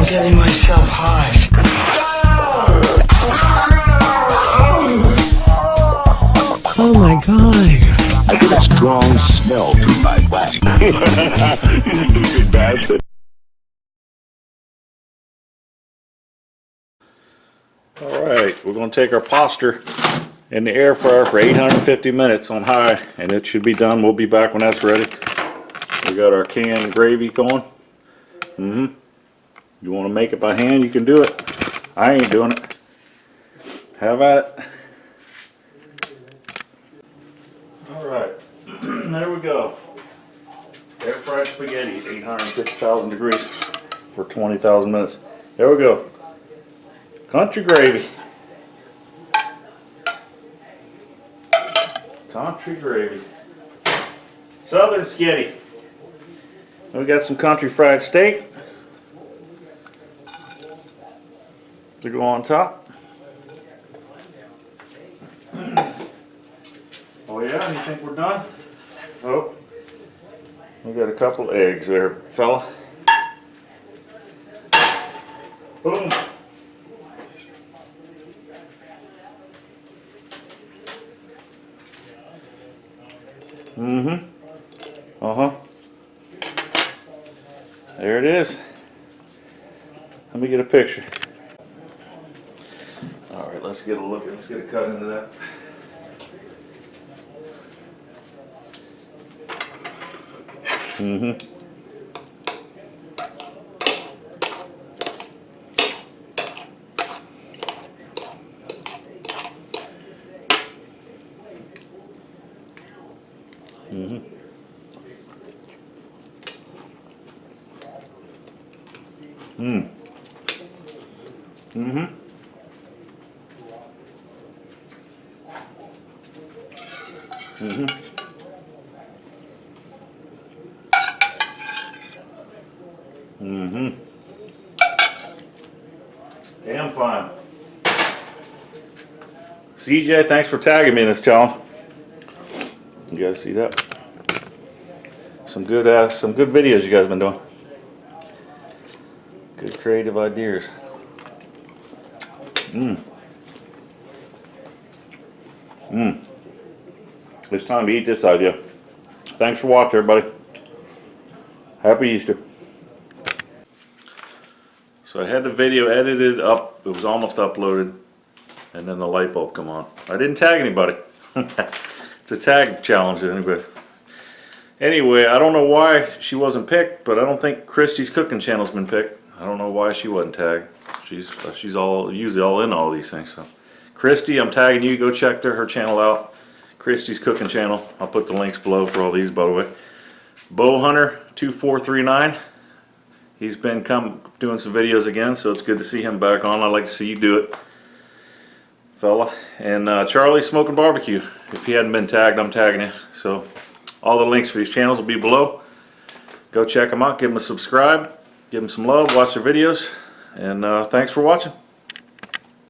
getting myself high. Oh my God. I get a strong smell through my wax. You stupid bastard. Alright, we're going to take our pasta in the air fryer for 850 minutes on high, and it should be done. We'll be back when that's ready. We got our canned gravy going. You want to make it by hand, you can do it. I ain't doing it. Have at it. Alright, there we go. Air fried spaghetti, 850,000 degrees for 20,000 minutes. There we go. Country gravy. Country gravy. Southern Sketti. We got some country fried steak to go on top. Oh yeah, you think we're done? Oh, we got a couple eggs there, fella. Boom. There it is. Let me get a picture. Alright, let's get a look. Let's get a cut into that. Damn fine. CJ, thanks for tagging me in this challenge. You guys see that? Some good videos you guys been doing. Good creative ideas. It's time to eat this idea. Thanks for watching, everybody. Happy Easter. So I had the video edited up. It was almost uploaded, and then the light bulb come on. I didn't tag anybody. It's a tag challenge anyway. Anyway, I don't know why she wasn't picked, but I don't think Christy's cooking channel's been picked. I don't know why she wasn't tagged. She's usually all in all these things. So, Christy, I'm tagging you. Go check her channel out. Christy's cooking channel. I'll put the links below for all these, by the way. Bowhunter2439. He's been doing some videos again, so it's good to see him back on. I'd like to see you do it, fella. And Charlie Smokin Barbecue. If he hadn't been tagged, I'm tagging you. So all the links for these channels will be below. Go check them out. Give them a subscribe. Give them some love. Watch their videos. And thanks for watching.